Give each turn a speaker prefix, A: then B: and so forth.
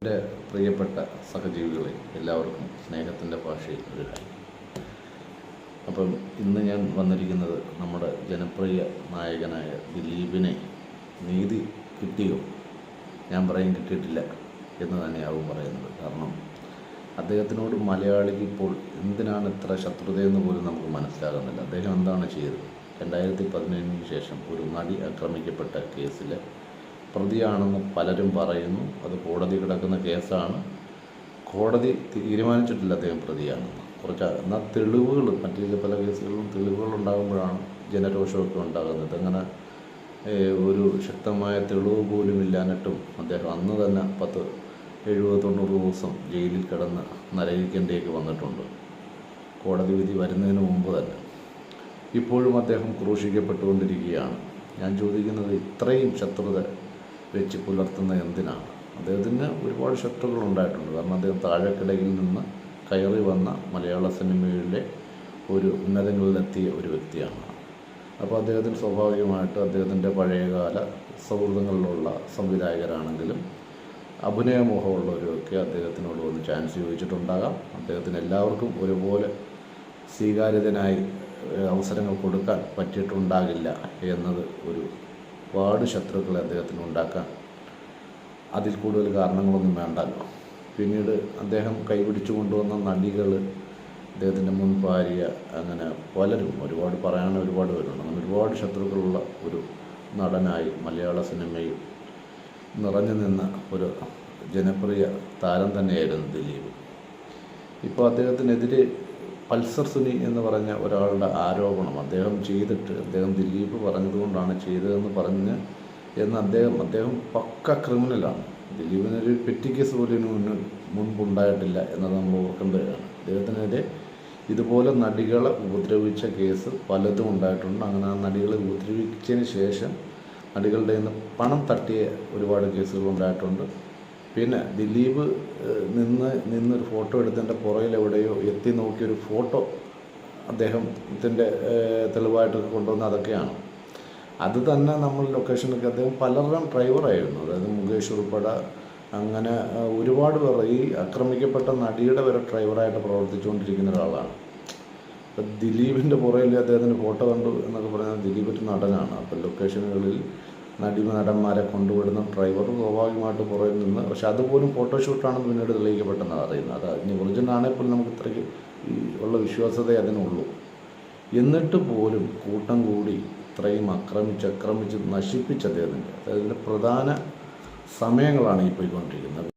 A: എൻ്റെ പ്രിയപ്പെട്ട സഹജീവികളെ എല്ലാവർക്കും സ്നേഹത്തിൻ്റെ ഭാഷയിൽ ഒരു ഹായ്. അപ്പം ഇന്ന് ഞാൻ വന്നിരിക്കുന്നത് നമ്മുടെ ജനപ്രിയ നായകനായ ദിലീപിനെ നീതി കിട്ടിയോ? ഞാൻ പറയും കിട്ടിയിട്ടില്ല എന്ന് തന്നെയാവും പറയുന്നത്. കാരണം അദ്ദേഹത്തിനോട് മലയാളിക്ക് ഇപ്പോൾ എന്തിനാണ് ഇത്ര ശത്രുതയെന്ന് പോലും നമുക്ക് മനസ്സിലാകുന്നില്ല. അദ്ദേഹം എന്താണ് ചെയ്തത്? 2017 ശേഷം ഒരു നടി ആക്രമിക്കപ്പെട്ട കേസിലെ പ്രതിയാണെന്ന് പലരും പറയുന്നു. അത് കോടതി കിടക്കുന്ന കേസാണ്. കോടതി തീരുമാനിച്ചിട്ടില്ല അദ്ദേഹം പ്രതിയാണെന്ന്. എന്നാൽ തെളിവുകൾ മറ്റു പല കേസുകളിലും തെളിവുകൾ ഉണ്ടാകുമ്പോഴാണ് ജനരോഷമൊക്കെ ഉണ്ടാകുന്നത്. അങ്ങനെ ഒരു ശക്തമായ തെളിവ് പോലും ഇല്ലാഞ്ഞിട്ടും അദ്ദേഹം അന്ന് തന്നെ 70-90 ദിവസം ജയിലിൽ കിടന്ന് നരകിക്കേണ്ടിയൊക്കെ വന്നിട്ടുണ്ട്. കോടതി വിധി വരുന്നതിന് മുമ്പ് തന്നെ. ഇപ്പോഴും അദ്ദേഹം ക്രൂശിക്കപ്പെട്ടുകൊണ്ടിരിക്കുകയാണ്. ഞാൻ ചോദിക്കുന്നത്, ഇത്രയും ശത്രുത വെച്ച് പുലർത്തുന്ന എന്തിനാണ്? അദ്ദേഹത്തിന് ഒരുപാട് ശത്രുക്കൾ ഉണ്ടായിട്ടുണ്ട്. കാരണം അദ്ദേഹം താഴെക്കിടയിൽ നിന്ന് കയറി വന്ന മലയാള സിനിമയിലെ ഒരു ഉന്നതങ്ങളിലെത്തിയ ഒരു വ്യക്തിയാണ്. അപ്പോൾ അദ്ദേഹത്തിന് സ്വാഭാവികമായിട്ട് അദ്ദേഹത്തിൻ്റെ പഴയകാല സൗഹൃദങ്ങളിലുള്ള സംവിധായകരാണെങ്കിലും അഭിനയമോഹമുള്ളവരൊക്കെ അദ്ദേഹത്തിനോട് വന്ന് ചാൻസ് ചോദിച്ചിട്ടുണ്ടാകാം. അദ്ദേഹത്തിന് എല്ലാവർക്കും ഒരുപോലെ സ്വീകാര്യതനായി അവസരങ്ങൾ കൊടുക്കാൻ പറ്റിയിട്ടുണ്ടാകില്ല എന്നത് ഒരുപാട് ശത്രുക്കളെ അദ്ദേഹത്തിന് ഉണ്ടാക്കാൻ അതിൽ കൂടുതൽ കാരണങ്ങളൊന്നും വേണ്ടല്ലോ. പിന്നീട് അദ്ദേഹം കൈപിടിച്ചു കൊണ്ടുവന്ന നടികൾ, അദ്ദേഹത്തിൻ്റെ മുൻ ഭാര്യ, അങ്ങനെ പലരും ഒരുപാട് പേരുണ്ട്. അങ്ങനെ ഒരുപാട് ശത്രുക്കളുള്ള ഒരു നടനായി മലയാള സിനിമയിൽ നിറഞ്ഞു നിന്ന ഒരു ജനപ്രിയ താരം തന്നെയായിരുന്നു ദിലീപ്. ഇപ്പോൾ അദ്ദേഹത്തിനെതിരെ പൾസർ സുനി എന്ന് പറഞ്ഞ ഒരാളുടെ ആരോപണം അദ്ദേഹം ദിലീപ് പറഞ്ഞതുകൊണ്ടാണ് ചെയ്തതെന്ന് അദ്ദേഹം പക്ക ക്രിമിനലാണ്. ദിലീപിനൊരു പെറ്റി കേസ് പോലും മുൻപുണ്ടായിട്ടില്ല എന്നത് നമ്മൾ ഓർക്കേണ്ടതാണ്. അദ്ദേഹത്തിനെതിരെ ഇതുപോലെ നടികളെ ഉപദ്രവിച്ച കേസ് പലതും ഉണ്ടായിട്ടുണ്ട്. അങ്ങനെ ആ നടികളെ ഉപദ്രവിച്ചതിന് ശേഷം നടികളുടെ നിന്ന് പണം തട്ടിയ ഒരുപാട് കേസുകൾ ഉണ്ടായിട്ടുണ്ട്. പിന്നെ ദിലീപ് നിന്നൊരു ഫോട്ടോ എടുത്തതിൻ്റെ പുറകിൽ എവിടെയോ എത്തി നോക്കിയൊരു ഫോട്ടോ അദ്ദേഹത്തിൻ്റെ തെളിവായിട്ടൊക്കെ കൊണ്ടുവന്ന അതൊക്കെയാണ്. അത് തന്നെ നമ്മൾ ലൊക്കേഷനൊക്കെ അദ്ദേഹം പലരുടെയും ഡ്രൈവറായിരുന്നു. അതായത് മുകേഷ് ഉൾപ്പെടെ അങ്ങനെ ഒരുപാട് പേർ, ഈ ആക്രമിക്കപ്പെട്ട നടിയുടെ വരെ ഡ്രൈവറായിട്ട് പ്രവർത്തിച്ചുകൊണ്ടിരിക്കുന്ന ഒരാളാണ്. അപ്പം ദിലീപിൻ്റെ പുറകിൽ അദ്ദേഹത്തിൻ്റെ ഫോട്ടോ കണ്ടു എന്നൊക്കെ പറയുന്നത് ദിലീപ് ഒരു നടനാണ്. അപ്പം ലൊക്കേഷനുകളിൽ നടന്മാരെ കൊണ്ടുവിടുന്ന ഡ്രൈവർ സ്വാഭാവികമായിട്ട് പുറകിൽ നിന്ന്, പക്ഷെ അതുപോലും ഫോട്ടോഷൂട്ടാണെന്ന് പിന്നീട് തെളിയിക്കപ്പെട്ടെന്നാണ് അറിയുന്നത്. അത് ഇനി ഒറിജിനലാണെങ്കിൽ നമുക്ക് ഇത്രയ്ക്ക് ഉള്ള വിശ്വാസ്യതയെ അതിനുള്ളൂ. എന്നിട്ട് പോലും കൂട്ടം കൂടി ഇത്രയും ആക്രമിച്ച് നശിപ്പിച്ച അദ്ദേഹത്തിൻ്റെ പ്രധാന സമയങ്ങളാണ് ഈ പോയിക്കൊണ്ടിരിക്കുന്നത്.